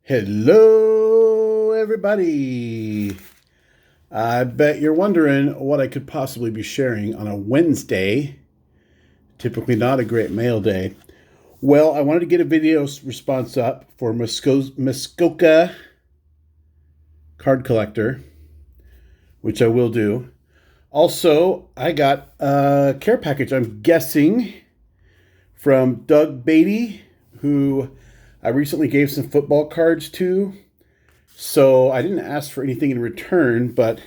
Hello, everybody. I bet you're wondering what I could possibly be sharing on a Wednesday, typically not a great mail day. Well, I wanted to get a video response up for Muskoka card collector, which I will do. Also, I got a care package, I'm guessing, from Doug Beatty, who I recently gave some football cards to. So I didn't ask for anything in return, but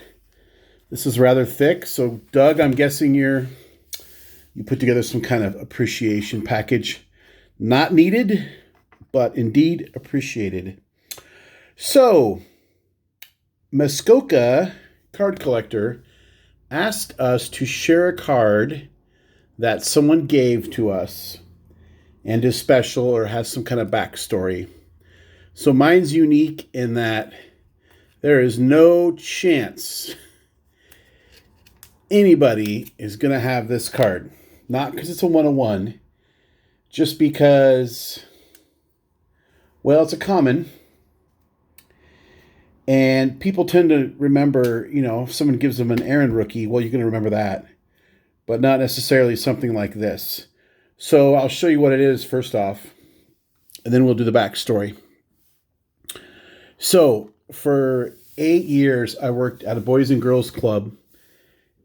this is rather thick. So Doug, I'm guessing you put together some kind of appreciation package. Not needed, but indeed appreciated. So Muskoka card collector asked us to share a card that someone gave to us and is special or has some kind of backstory. So mine's unique in that there is no chance anybody is going to have this card. Not because it's a one-of-one, just because, well, it's a common. And people tend to remember, if someone gives them an Aaron rookie, well, you're going to remember that. But not necessarily something like this. So I'll show you what it is first off, and then we'll do the backstory. So for 8 years, I worked at a Boys and Girls Club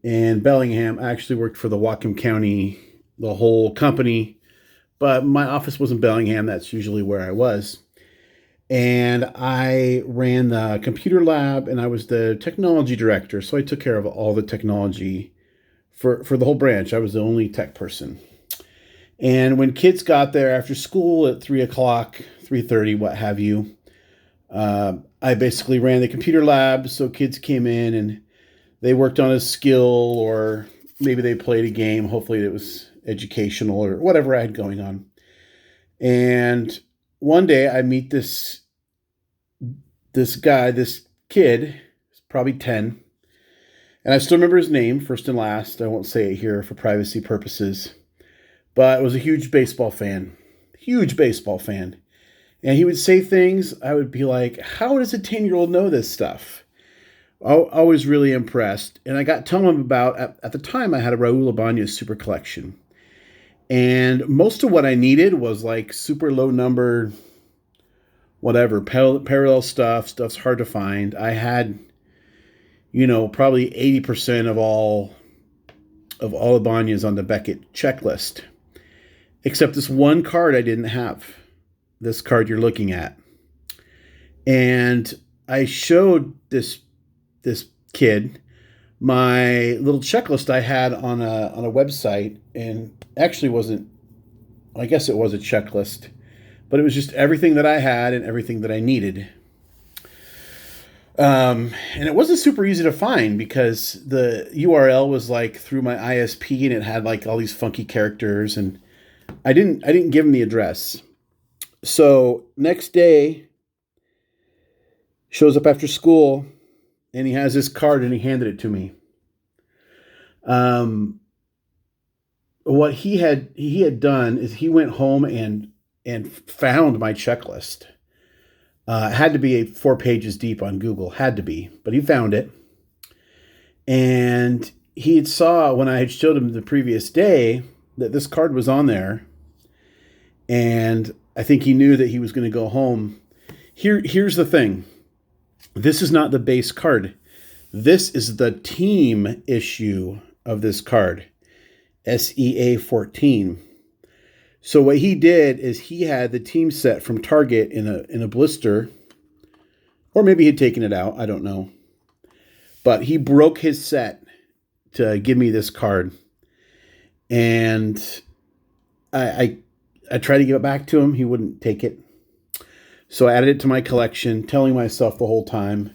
in Bellingham. I actually worked for the Whatcom County, the whole company, but my office was in Bellingham. That's usually where I was. And I ran the computer lab, and I was the technology director. So I took care of all the technology for the whole branch. I was the only tech person. And when kids got there after school at 3 o'clock, 3:30, what have you, I basically ran the computer lab. So kids came in and they worked on a skill, or maybe they played a game. Hopefully it was educational or whatever I had going on. And one day I meet this kid, probably 10. And I still remember his name, first and last. I won't say it here for privacy purposes. But I was a huge baseball fan. And he would say things, I would be like, how does a 10-year-old know this stuff? I was really impressed. And I got telling him about, at the time, I had a Raul Ibanez super collection. And most of what I needed was like super low number, whatever, parallel stuff's hard to find. I had, probably 80% of all Ibanez on the Beckett checklist. Except this one card I didn't have. This card you're looking at. And I showed this kid my little checklist I had on a website, and actually wasn't, I guess it was a checklist, but it was just everything that I had and everything that I needed. And it wasn't super easy to find because the URL was like through my ISP, and it had like all these funky characters, and I didn't give him the address. So next day, shows up after school, and he has this card, and he handed it to me. What he had done is he went home and found my checklist. It had to be 4 pages deep on Google, had to be, but he found it. And he had saw when I had showed him the previous day that this card was on there. And I think he knew that he was going to go home. Here's the thing. This is not the base card. This is the team issue of this card. SEA 14. So what he did is he had the team set from Target in a blister, or maybe he'd taken it out, I don't know. But he broke his set to give me this card. And I tried to give it back to him. He wouldn't take it. So I added it to my collection, telling myself the whole time,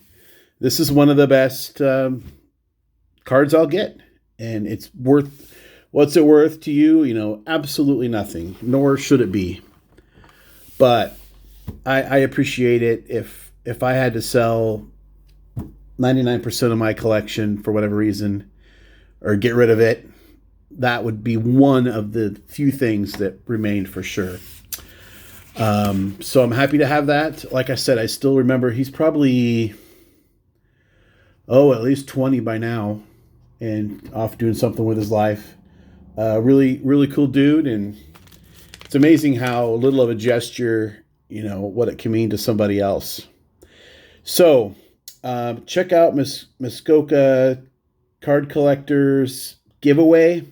this is one of the best cards I'll get. And it's worth, what's it worth to you? Absolutely nothing, nor should it be. But I appreciate it. If I had to sell 99% of my collection for whatever reason, or get rid of it, that would be one of the few things that remained for sure. So I'm happy to have that. Like I said, I still remember he's probably, at least 20 by now and off doing something with his life. Really, really cool dude. And it's amazing how little of a gesture, what it can mean to somebody else. So check out Muskoka Card Collectors giveaway.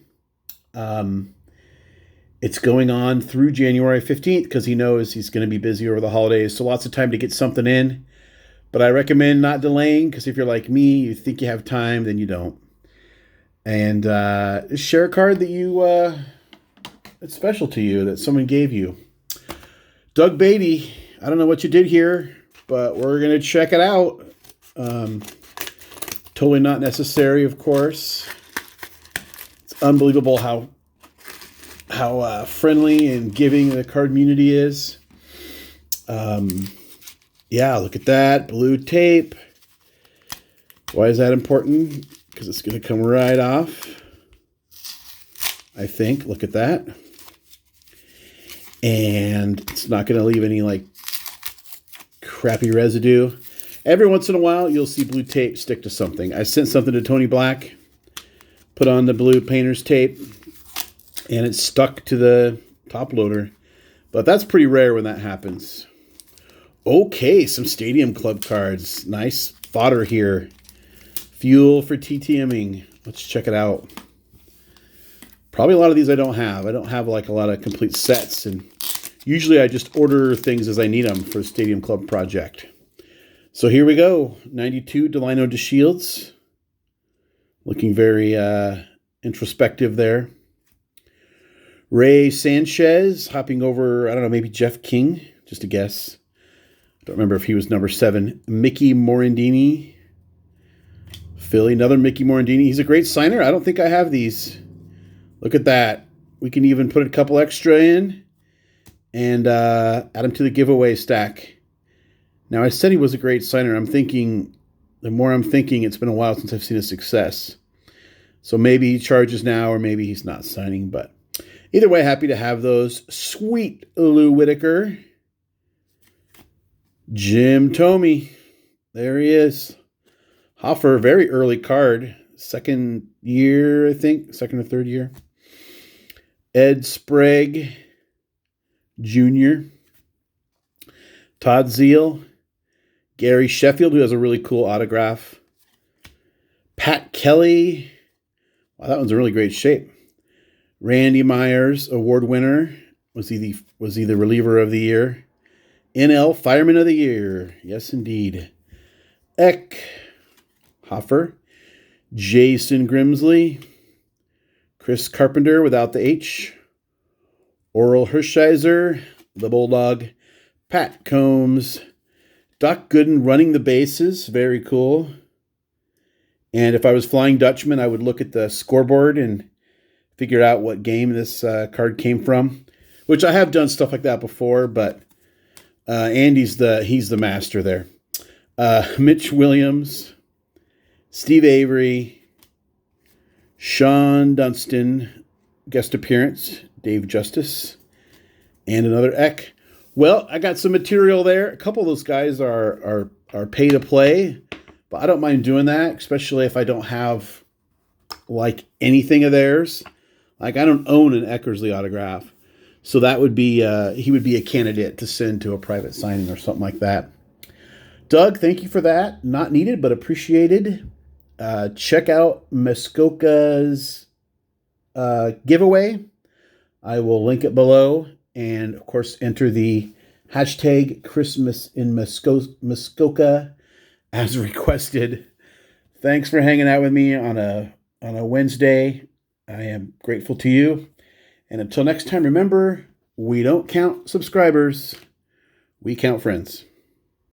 It's going on through January 15th because he knows he's going to be busy over the holidays. So lots of time to get something in. But I recommend not delaying because if you're like me, you think you have time, then you don't. And share a card that that's special to you, that someone gave you. Doug Beatty, I don't know what you did here, but we're going to check it out. Totally not necessary, of course. It's unbelievable how friendly and giving the card community is. Yeah, look at that. Blue tape. Why is that important? Because it's going to come right off, I think. Look at that. And it's not going to leave any, crappy residue. Every once in a while, you'll see blue tape stick to something. I sent something to Tony Black, put on the blue painter's tape, and it stuck to the top loader. But that's pretty rare when that happens. Okay, some Stadium Club cards. Nice fodder here. Fuel for TTMing. Let's check it out. Probably a lot of these I don't have. I don't have a lot of complete sets. And usually I just order things as I need them for the Stadium Club project. So here we go. 92 Delino DeShields. Looking very introspective there. Ray Sanchez hopping over, I don't know, maybe Jeff King, just a guess. I don't remember if he was number 7. Mickey Morandini. Philly, another Mickey Morandini. He's a great signer. I don't think I have these. Look at that. We can even put a couple extra in and add them to the giveaway stack. Now, I said he was a great signer. The more I'm thinking, it's been a while since I've seen a success. So maybe he charges now or maybe he's not signing, but either way, happy to have those. Sweet Lou Whitaker. Jim Thome. There he is. Hoffer, very early card. Second year, I think. Second or third year. Ed Sprague Jr. Todd Zeal. Gary Sheffield, who has a really cool autograph. Pat Kelly. Wow, that one's in really great shape. Randy Myers, award winner. Was he the reliever of the year? NL Fireman of the Year. Yes, indeed. Eck. Hoffer. Jason Grimsley. Chris Carpenter without the H. Oral Hershiser. The Bulldog. Pat Combs. Doc Gooden running the bases. Very cool. And if I was Flying Dutchman, I would look at the scoreboard and figure out what game this card came from. Which I have done stuff like that before, but Andy's he's the master there. Mitch Williams, Steve Avery, Sean Dunston, guest appearance, Dave Justice, and another Eck. Well, I got some material there. A couple of those guys are pay to play, but I don't mind doing that, especially if I don't have anything of theirs. I don't own an Eckersley autograph. So that would be, he would be a candidate to send to a private signing or something like that. Doug, thank you for that. Not needed, but appreciated. Check out Muskoka's giveaway. I will link it below. And, of course, enter the hashtag Christmas in Muskoka as requested. Thanks for hanging out with me on a Wednesday. I am grateful to you. And until next time, remember, we don't count subscribers. We count friends.